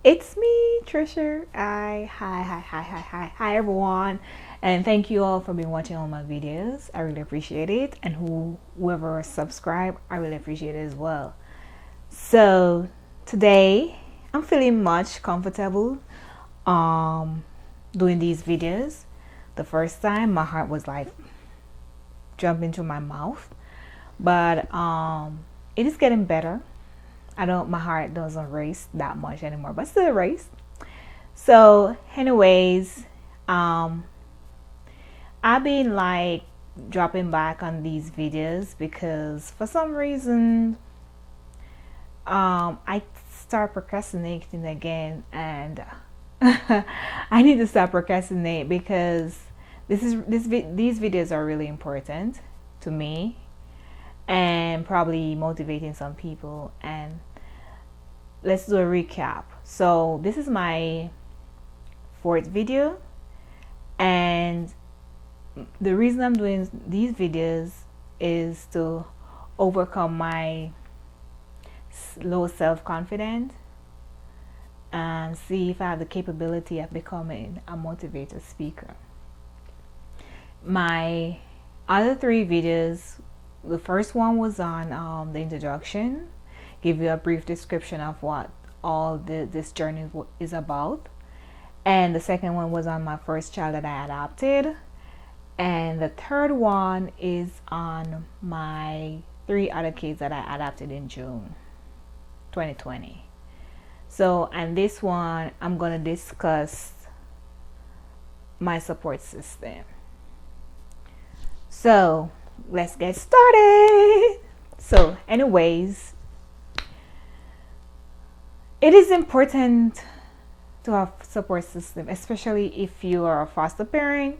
It's me, Trisha. Hi, everyone, and thank you all for being watching all my videos. I really appreciate it, and whoever subscribe, I really appreciate it as well. So today, I'm feeling much comfortable, um, doing these videos. The first time, my heart was like jumping to my mouth, but it is getting better. My heart doesn't race that much anymore, but still race. So, anyways, um, I've been like dropping back on these videos because for some reason, I start procrastinating again, and I need to stop procrastinate because these videos are really important to me and probably motivating some people. And let's do a recap. So this is my fourth video, and the reason I'm doing these videos is to overcome my low self-confidence and see if I have the capability of becoming a motivator speaker. My other three videos, the first one was on the introduction, give you a brief description of what this journey is about, and the second one was on my first child that I adopted, and the third one is on my 3 other kids that I adopted in June 2020. So, and this one I'm gonna discuss my support system. So let's get started. So anyways, it is important to have support system, especially if you are a foster parent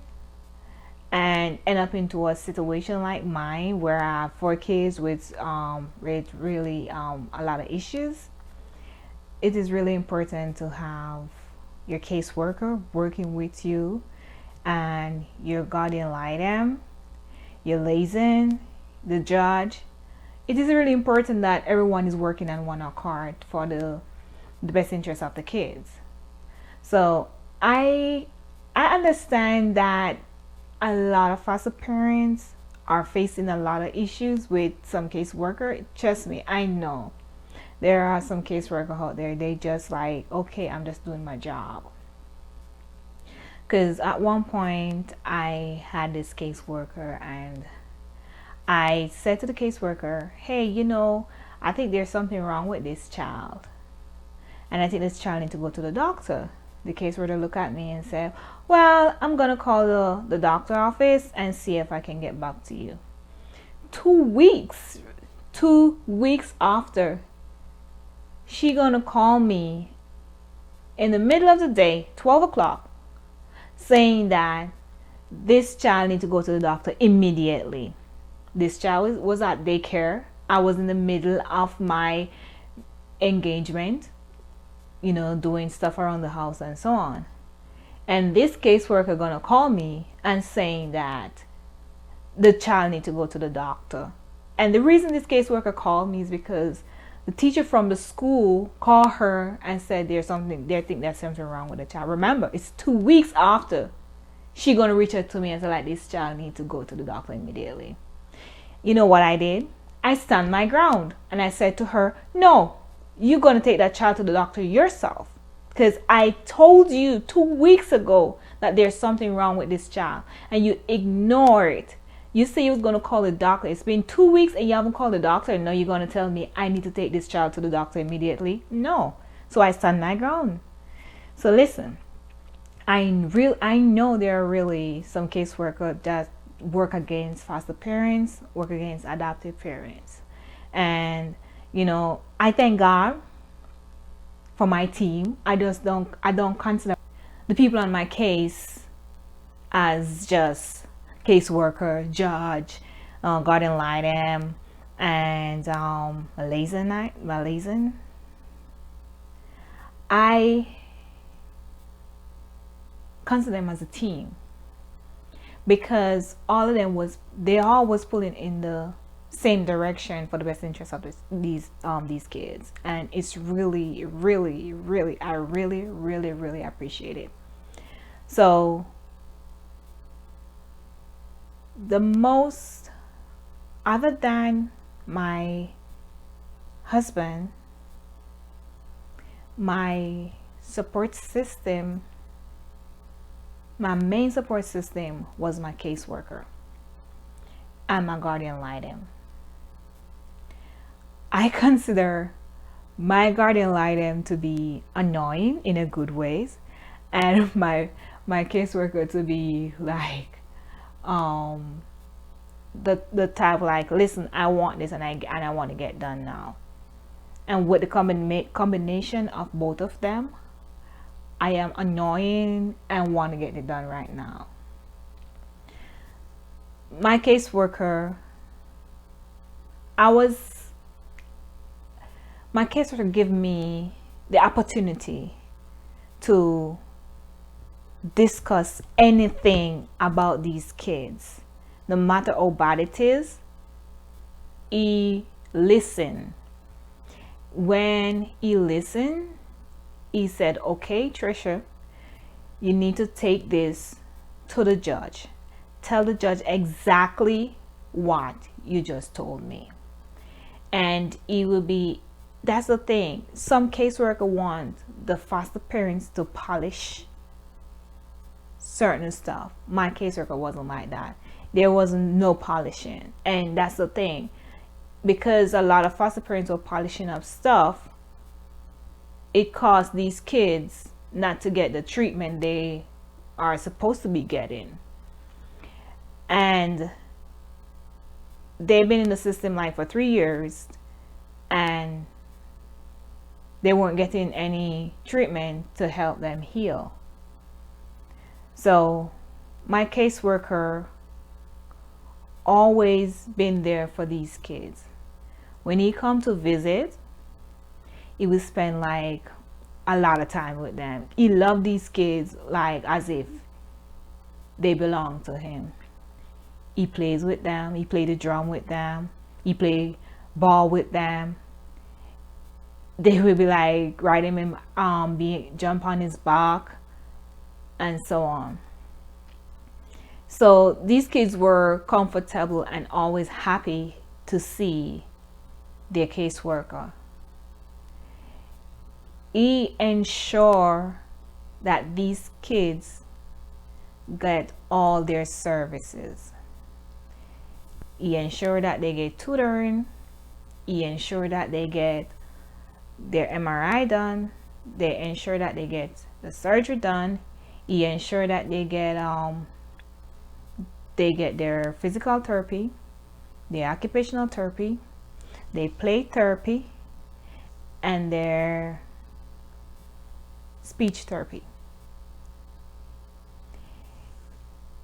and end up into a situation like mine where I have 4 kids with really a lot of issues. It is really important to have your caseworker working with you and your guardian litem, your liaison, the judge. It is really important that everyone is working on one accord for the best interest of the kids. So I understand that a lot of foster parents are facing a lot of issues with some caseworker. Trust me, I know there are some caseworker out there, they just like, okay, I'm just doing my job. Because at one point I had this caseworker, and I said to the caseworker, hey, I think there's something wrong with this child, and I think this child needs to go to the doctor. The caseworker looked at me and said, well, I'm gonna call the doctor office and see if I can get back to you. 2 weeks after, she gonna call me in the middle of the day, 12 o'clock, saying that this child needs to go to the doctor immediately. This child was at daycare. I was in the middle of my engagement, doing stuff around the house and so on. And this caseworker gonna call me and saying that the child need to go to the doctor. And the reason this caseworker called me is because the teacher from the school called her and said they think there's something wrong with the child. Remember, it's 2 weeks after. She gonna reach out to me and say like, this child need to go to the doctor immediately. You know what I did? I stand my ground and I said to her, no, you're gonna take that child to the doctor yourself, because I told you 2 weeks ago that there's something wrong with this child and you ignore it. You say you was going to call the doctor. It's been 2 weeks and you haven't called the doctor, and now you're going to tell me I need to take this child to the doctor immediately? No. So I stand my ground. So listen, I know there are really some caseworkers that work against foster parents, work against adoptive parents. And, I thank God for my team. I don't consider the people on my case as just caseworker, judge, guardian litem, and liaison. I consider them as a team because they all was pulling in the same direction for the best interest of these kids. And it's really, really, really, I really, really, really appreciate it. So the most, other than my husband, my support system, my main support system was my caseworker and my guardian litem. I consider my guardian litem to be annoying in a good ways, and my caseworker to be like the type like, listen, I want this, and I want to get done now. And with the combination of both of them, I am annoying and want to get it done right now. My caseworker, my caseworker give me the opportunity to discuss anything about these kids, no matter how bad it is. He listened. When he listened, he said, okay, Trisha, you need to take this to the judge. Tell the judge exactly what you just told me. And he will be, that's the thing. Some caseworker want the foster parents to polish certain stuff. My caseworker wasn't like that. There was no polishing. And that's the thing. Because a lot of foster parents were polishing up stuff, it caused these kids not to get the treatment they are supposed to be getting. And they've been in the system like for 3 years, and they weren't getting any treatment to help them heal. So my caseworker always been there for these kids. When he come to visit, he would spend like a lot of time with them. He loved these kids like as if they belong to him. He plays with them. He play the drum with them. He play ball with them. They would be like riding him, jump on his back, and so on. So these kids were comfortable and always happy to see their caseworker. He ensured that these kids get all their services. He ensured that they get tutoring. He ensured that they get their MRI done. They ensure that they get the surgery done. He ensured that they get their physical therapy, their occupational therapy, their play therapy, and their speech therapy.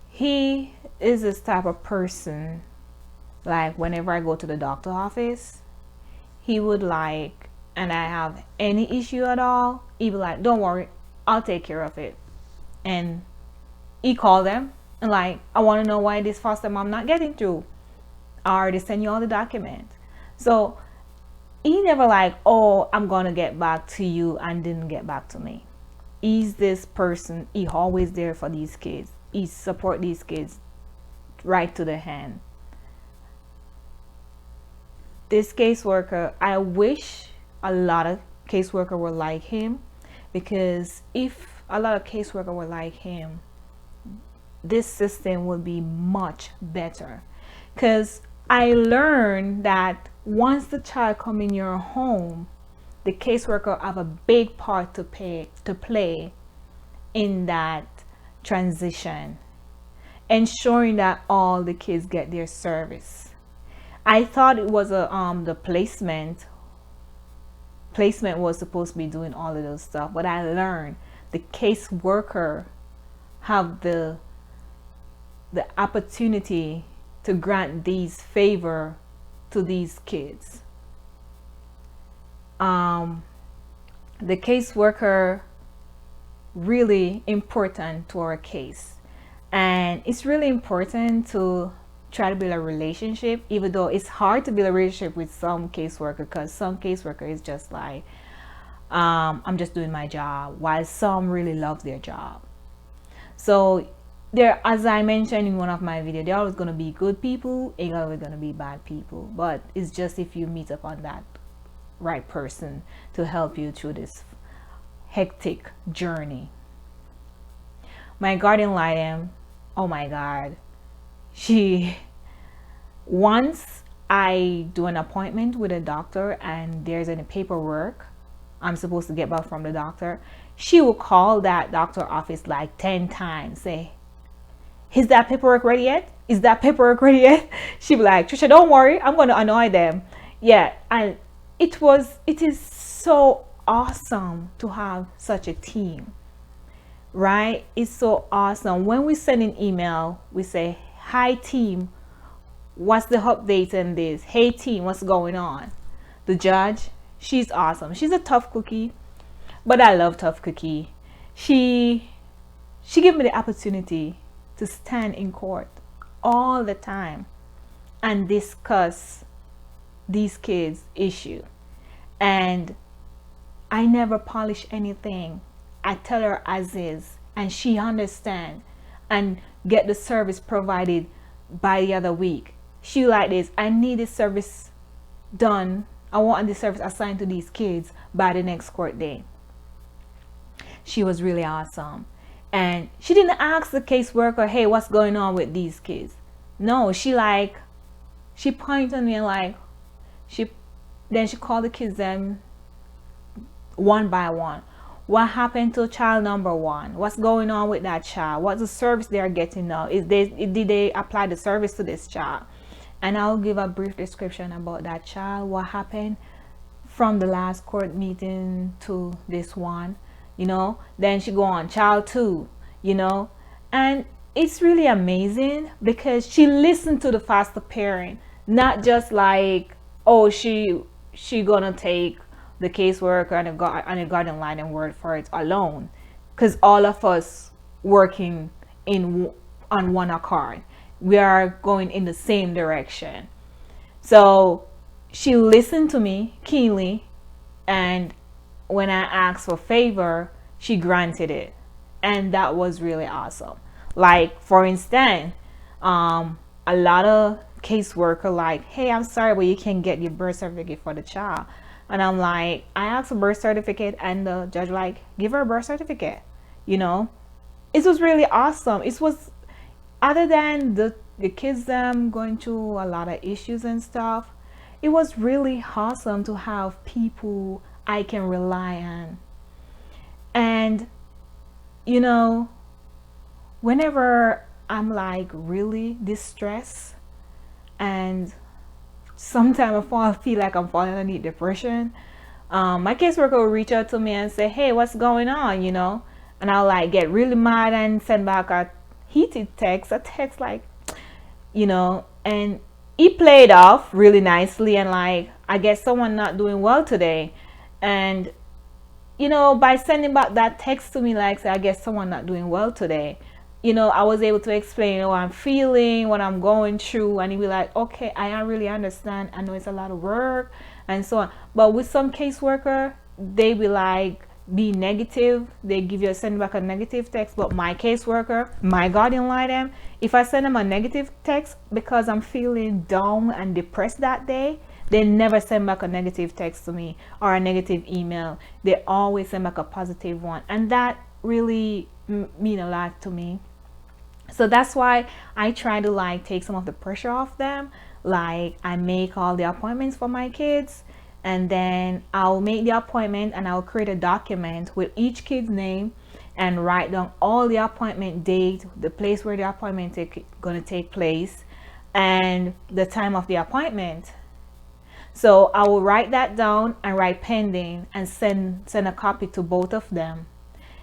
He is this type of person, like whenever I go to the doctor office, he would like, and I have any issue at all, he'd be like, don't worry, I'll take care of it. And he called them and like, I want to know why this foster mom not getting through. I already sent you all the documents. So he never like, oh, I'm gonna get back to you, and didn't get back to me. He's this person, he always there for these kids. He support these kids right to the hand. This caseworker, I wish a lot of caseworker were like him, because if a lot of caseworker were like him, this system would be much better. Because I learned that once the child come in your home, the caseworker have a big part to play in that transition, ensuring that all the kids get their service. I thought it was the placement was supposed to be doing all of those stuff, but I learned the caseworker have the opportunity to grant these favor to these kids. The caseworker really important to our case, and it's really important to try to build a relationship, even though it's hard to build a relationship with some caseworker, because some caseworker is just like, I'm just doing my job, while some really love their job. So there, as I mentioned in one of my videos, they're always going to be good people, ain't always going to be bad people, but it's just if you meet up on that right person to help you through this hectic journey. My guardian light, oh my god, she, once I do an appointment with a doctor and there's any paperwork I'm supposed to get back from the doctor, she will call that doctor office like 10 times, say, is that paperwork ready yet? Is that paperwork ready yet? She'll be like, Trisha, don't worry, I'm going to annoy them. Yeah, and it is so awesome to have such a team, right? It's so awesome. When we send an email, we say, hi team, what's the update on this? Hey team, what's going on? The judge, she's awesome. She's a tough cookie, but I love tough cookie. She gave me the opportunity to stand in court all the time and discuss these kids' issue. And I never polish anything. I tell her as is, and she understand and get the service provided by the other week. She like this, I need this service done. I want this service assigned to these kids by the next court day. She was really awesome. And she didn't ask the caseworker, hey, what's going on with these kids? No, she pointed on me and like, then she called the kids them one by one. What happened to child number one? What's going on with that child? What's the service they are getting now? Did they apply the service to this child? And I'll give a brief description about that child, what happened from the last court meeting to this one, then she go on child two, and it's really amazing because she listened to the foster parent, not just like, oh, she gonna take the caseworker and a guardian line and word for it alone, because all of us working on one accord, we are going in the same direction. So she listened to me keenly, and when I asked for favor, she granted it, and that was really awesome. Like, for instance, a lot of caseworker like, hey, I'm sorry, but you can't get your birth certificate for the child. And I'm like, I asked for birth certificate, and the judge like, give her a birth certificate. It was really awesome. It was, other than the kids going through a lot of issues and stuff, it was really awesome to have people I can rely on. And whenever I'm like really distressed, and sometimes I feel like I'm falling underneath depression, my caseworker will reach out to me and say, hey, what's going on, and I'll like get really mad and send back a heated text, like, and he played off really nicely, and like, I guess someone not doing well today, and by sending back that text to me, like, say, I guess someone not doing well today, I was able to explain what I'm feeling, what I'm going through, and he'd be like, okay, I really understand, I know it's a lot of work and so on. But with some caseworker, they be like, be negative, they give you send back a negative text. But my caseworker, my guardian light, if I send them a negative text because I'm feeling down and depressed that day, they never send back a negative text to me or a negative email. They always send back a positive one, and that really mean a lot to me. So that's why I try to like take some of the pressure off them. Like, I make all the appointments for my kids, and then I'll make the appointment and I'll create a document with each kid's name and write down all the appointment date, the place where the appointment gonna take place, and the time of the appointment. So I will write that down and write pending and send a copy to both of them.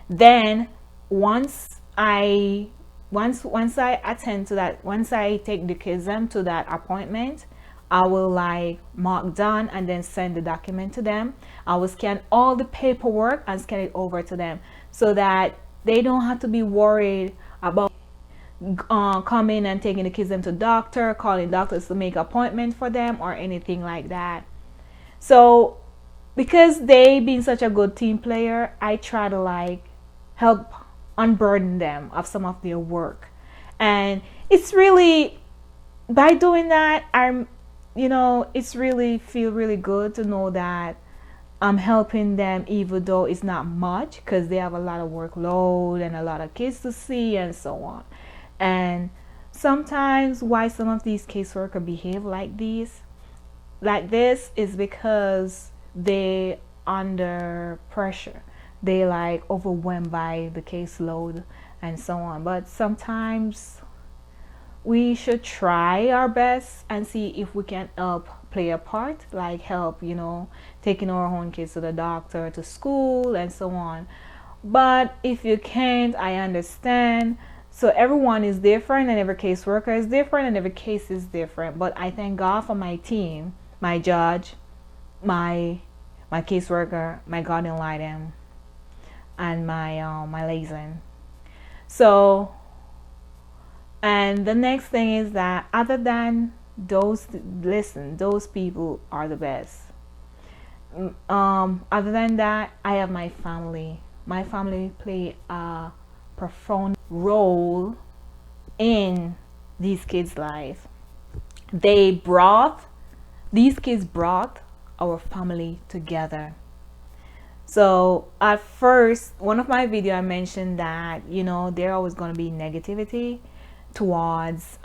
Then once I attend to that, once I take the kids to that appointment, I will like mark done and then send the document to them. I will scan all the paperwork and scan it over to them so that they don't have to be worried about. coming and taking the kids them to doctor, calling doctors to make appointment for them or anything like that. So because they being such a good team player, I try to like help unburden them of some of their work. And it's really, by doing that, it's really feel really good to know that I'm helping them, even though it's not much, because they have a lot of workload and a lot of kids to see and so on. And sometimes why some of these caseworkers behave like this is because they under pressure. They like overwhelmed by the caseload and so on. But sometimes we should try our best and see if we can help play a part, like help, taking our own kids to the doctor, to school, and so on. But if you can't, I understand. So everyone is different, and every caseworker is different, and every case is different. But I thank God for my team, my judge, my caseworker, my guardian lighten, and my liaison. So, and the next thing is that other than those people are the best. Other than that, I have my family. My family play a profound role in these kids' life. These kids brought our family together. So at first, one of my video I mentioned that there always going to be negativity towards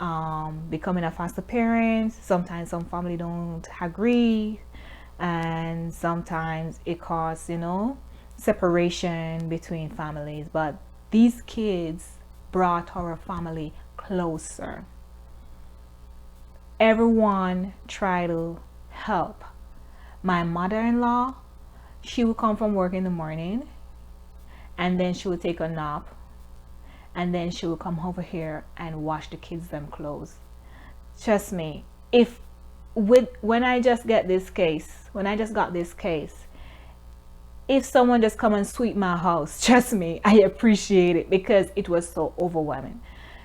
becoming a foster parent. Sometimes some family don't agree, and sometimes it causes separation between families. But these kids brought our family closer. Everyone tried to help. My mother-in-law, she would come from work in the morning, and then she would take a nap, and then she would come over here and wash the kids them clothes. Trust me, when I just got this case, if someone just come and sweep my house, trust me, I appreciate it, because it was so overwhelming.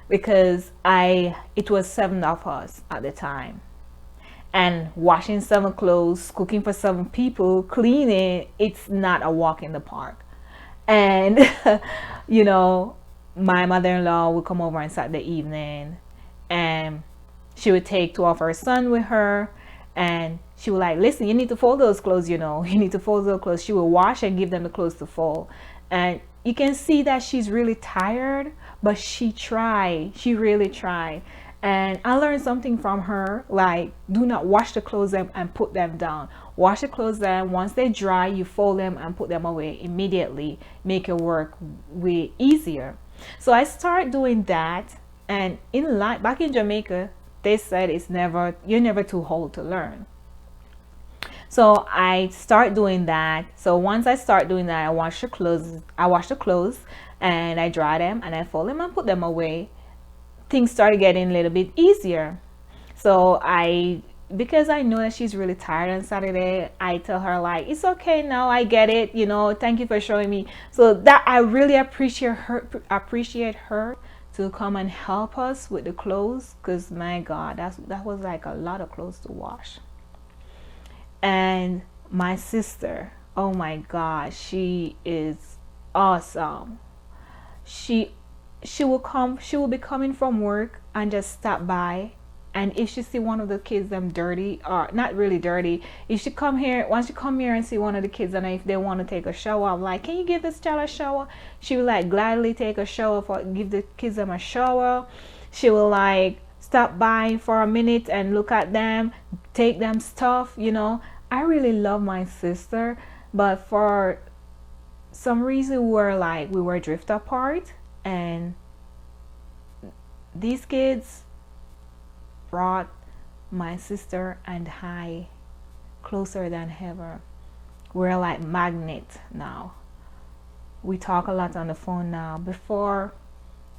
Because it was 7 of us at the time, and washing 7 clothes, cooking for 7 people, cleaning, it's not a walk in the park. And my mother-in-law would come over on Saturday evening, and she would take 2 of her sons with her, and she would like, listen, you need to fold those clothes, you need to fold those clothes. She would wash and give them the clothes to fold. And you can see that she's really tired, but she really tried. And I learned something from her, like, do not wash the clothes and put them down. Wash the clothes down. Once they dry, you fold them and put them away immediately. Make your work way easier. So I started doing that. And back in Jamaica, they said you're never too old to learn. So I start doing that. So once I start doing that, I wash the clothes and I dry them and I fold them and put them away. Things started getting a little bit easier. So because I know that she's really tired on Saturday, I tell her like, it's okay now, I get it, thank you for showing me. So that I really appreciate her to come and help us with the clothes, because my God, that was like a lot of clothes to wash. And my sister, oh my God, she is awesome. She will be coming from work and just stop by, and if she see one of the kids them dirty, or not really dirty, if she come here, once she come here and see one of the kids, and if they want to take a shower, I'm like, can you give this child a shower? She will like gladly take a shower, give the kids them a shower. She will like stop by for a minute and look at them, take them stuff. I really love my sister, but for some reason we were drift apart, and these kids brought my sister and I closer than ever. We're like magnet now. We talk a lot on the phone now. Before,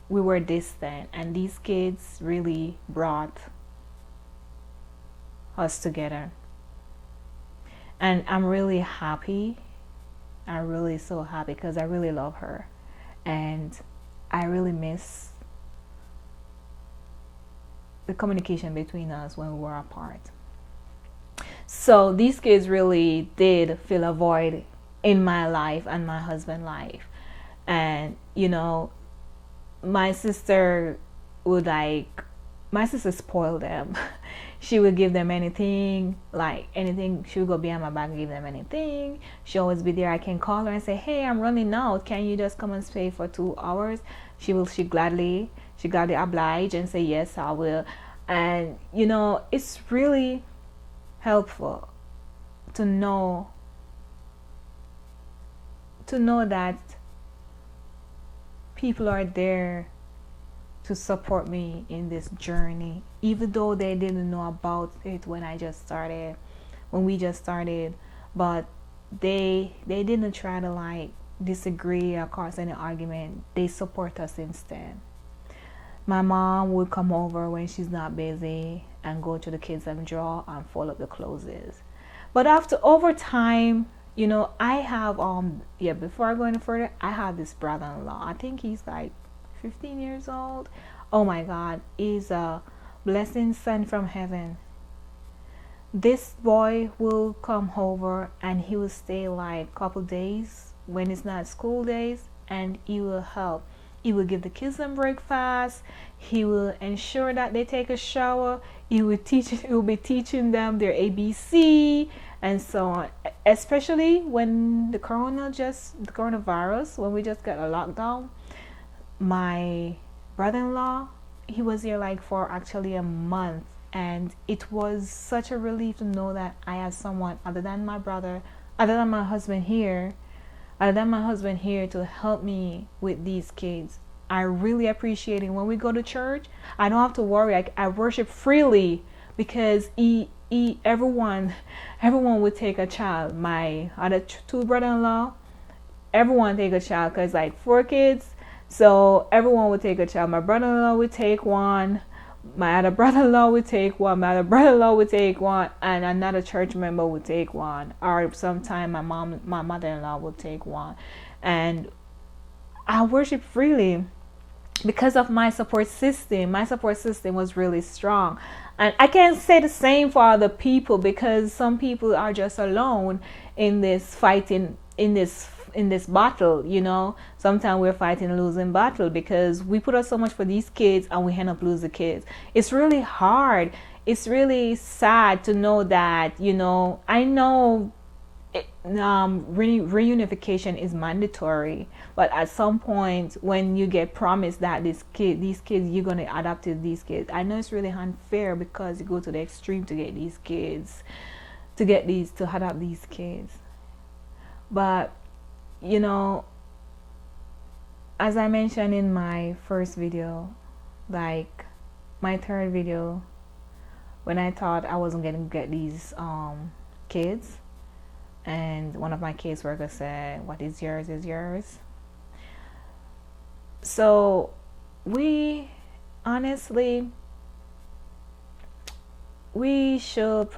we were distant, and these kids really brought us together. And I'm really happy. I'm really so happy, because I really love her, and I really miss the communication between us when we were apart. So these kids really did fill a void in my life and my husband's life. And my sister would my sister spoiled them. She would give them anything, like anything. She would go behind my back and give them anything. She always be there. I can call her and say, hey, I'm running out, can you just come and stay for 2 hours? She gladly oblige and say, yes, I will. And it's really helpful to know that people are there to support me in this journey, even though they didn't know about it when we just started, but they didn't try to disagree or cause any argument. They support us instead. My mom would come over when she's not busy and go to the kids and draw and fold up the clothes. But over time, I have before I go any further, I have this brother-in-law. I think he's 15 years old. Oh my God, he's a blessing sent from heaven. This boy will come over and he will stay a couple days when it's not school days, and he will help. He will give the kids some breakfast. He will ensure that they take a shower. He will be teaching them their ABC and so on. Especially when the coronavirus, when we just got a lockdown. My brother-in-law, he was here for actually a month, and it was such a relief to know that I had someone other than my husband here to help me with these kids. I really appreciate it. When we go to church, I don't have to worry. I worship freely because everyone would take a child. My other two brother-in-law, everyone take a child because 4 kids. So everyone would take a child. My brother-in-law would take one. My other brother-in-law would take one. My other brother-in-law would take one, and another church member would take one. Or sometime my mother-in-law would take one. And I worship freely because of my support system. My support system was really strong. And I can't say the same for other people, because some people are just alone in this fighting, in this battle. Sometimes we're fighting a losing battle because we put up so much for these kids and we end up losing kids. It's really hard. It's really sad to know that. I know reunification is mandatory, but at some point when you get promised that these kids you're going to adopt these kids, I know it's really unfair because you go to the extreme to get these kids, to adopt these kids. But as I mentioned in my first video, my third video, when I thought I wasn't going to get these kids, and one of my caseworkers said, what is yours is yours. So we should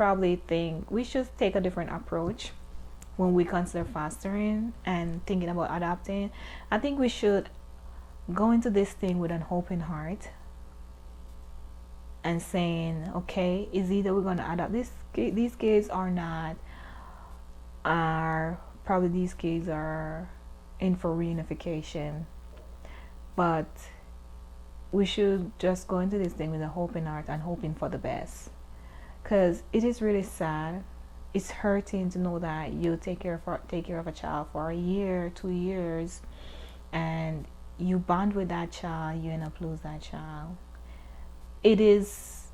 take a different approach when we consider fostering and thinking about adopting. I think we should go into this thing with an open heart and saying, okay, is either we're going to adopt these kids or not. Probably these kids are in for reunification, but we should just go into this thing with an open heart and hoping for the best, because it is really sad. It's hurting to know that you take care of a child for a year, 2 years, and you bond with that child, you end up lose that child. It is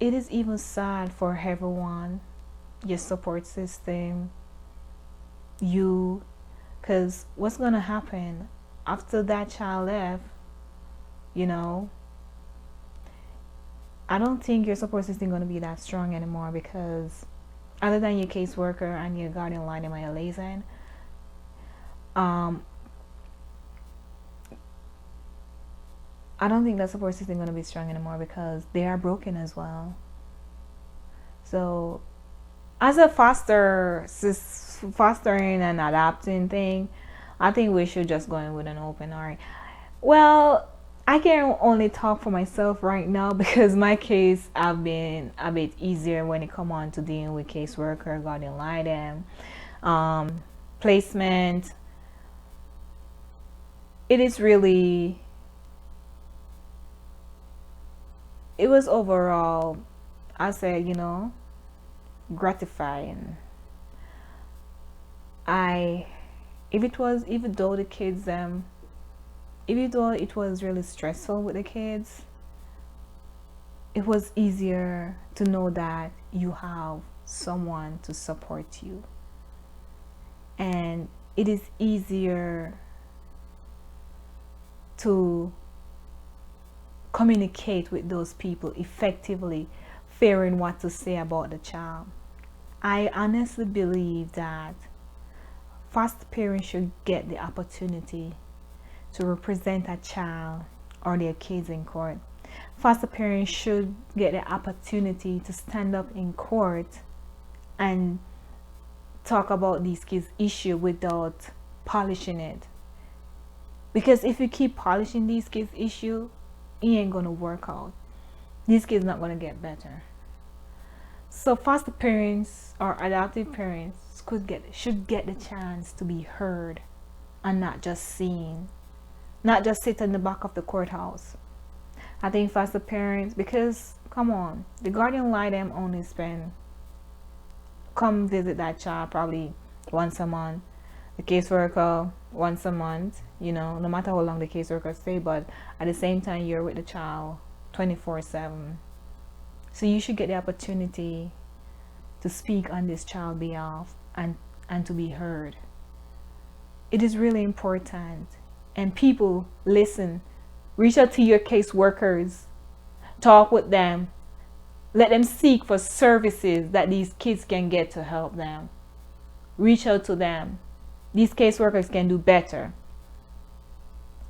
even sad for everyone, your support system, because what's gonna happen after that child left? I don't think your support system is gonna be that strong anymore, because other than your caseworker and your guardian lining or your liaison, I don't think that support system is going to be strong anymore, because they are broken as well. So as a fostering and adopting thing, I think we should just go in with an open heart. Well, I can only talk for myself right now because my case have been a bit easier when it come on to dealing with caseworker, guardian ad litem, placement. It is really, it was overall, I say, gratifying. I, if it was, even though the kids, even though it was really stressful with the kids, it was easier to know that you have someone to support you. And it is easier to communicate with those people effectively, fearing what to say about the child. I honestly believe that foster parents should get the opportunity to represent a child or their kids in court. Foster parents should get the opportunity to stand up in court and talk about these kids' issue without polishing it. Because if you keep polishing these kids' issue, it ain't gonna work out. These kids not gonna get better. So foster parents or adoptive parents should get the chance to be heard and not just seen, not just sit in the back of the courthouse. I think foster parents, because come on, the guardian ad litem only come visit that child probably once a month, the caseworker once a month, no matter how long the caseworker stay, but at the same time you're with the child 24/7. So you should get the opportunity to speak on this child's behalf and to be heard. It is really important. And people, listen, reach out to your caseworkers, talk with them, let them seek for services that these kids can get to help them. Reach out to them. These caseworkers can do better.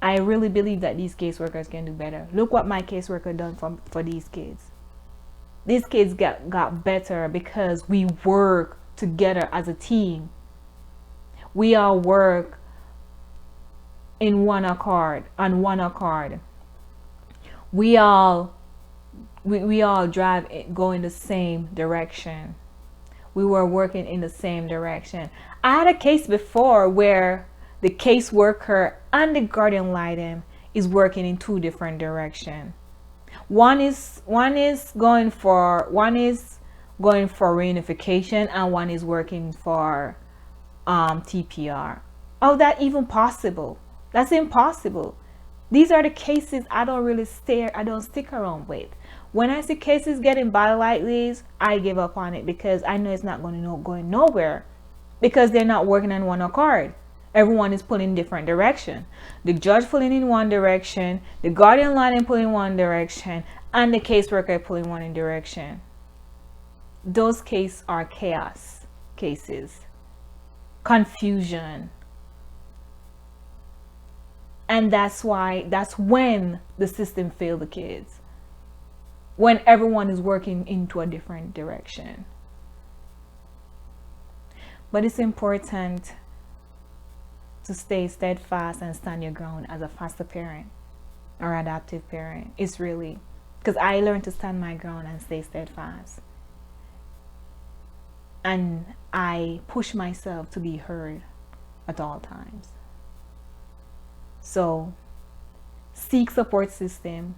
I really believe that these caseworkers can do better. Look what my caseworker done for these kids. These kids got better because we work together as a team. We all work in one accord, on one accord. We all go in the same direction. We were working in the same direction. I had a case before where the caseworker and the guardian ad litem is working in two different directions. One is going for reunification, and one is working for TPR. Oh, that even possible? That's impossible. These are the cases I don't stick around with. When I see cases getting by like these, I give up on it because I know it's not going nowhere, because they're not working on one accord. Everyone is pulling in different direction. The judge pulling in one direction, the guardian ad litem pulling in one direction, and the caseworker pulling one direction. Those cases are chaos cases, confusion. And that's when the system fails the kids. When everyone is working into a different direction. But it's important to stay steadfast and stand your ground as a foster parent or adoptive parent. It's really, because I learned to stand my ground and stay steadfast. And I push myself to be heard at all times. So seek support system.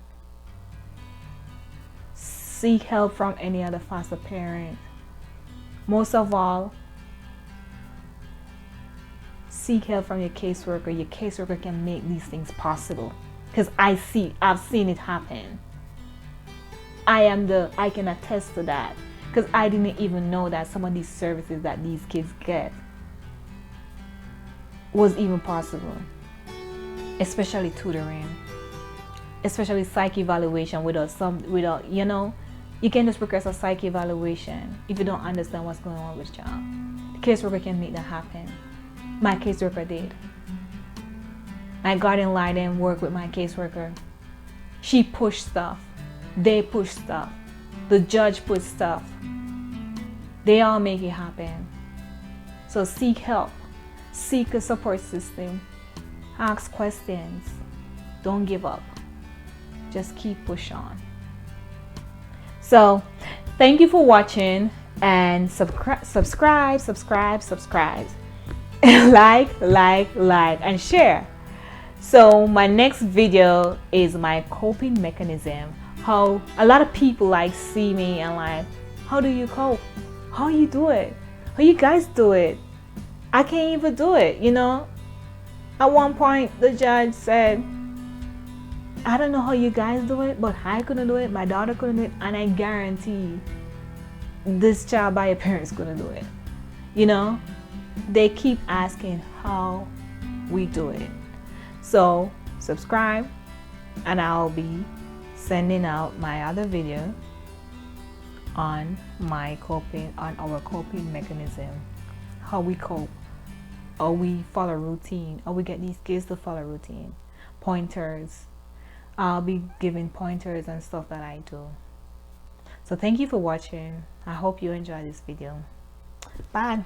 Seek help from any other foster parent. Most of all, seek help from your caseworker. Your caseworker can make these things possible. Because I've seen it happen. I can attest to that. Because I didn't even know that some of these services that these kids get was even possible. Especially tutoring. Especially psych evaluation without you can just request a psych evaluation if you don't understand what's going on with your child. The caseworker can make that happen. My caseworker did. My guardian ad litem worked with my caseworker. She pushed stuff. They pushed stuff. The judge pushed stuff. They all make it happen. So seek help. Seek a support system. Ask questions. Don't give up. just keep push on. So thank you for watching, and subscribe like and share. So my next video is my coping mechanism. How a lot of people like see me and like, how do you cope? How you do it? How you guys do it? I can't even do it, you know. At one point the judge said, I don't know how you guys do it, but I couldn't do it, my daughter couldn't do it, and I guarantee this child by your parents couldn't do it. You know, they keep asking how we do it. So subscribe, and I'll be sending out my other video on our coping mechanism, how we cope, how we follow routine, how we get these kids to follow routine, pointers. I'll be giving pointers and stuff that I do. So thank you for watching. I hope you enjoyed this video. Bye.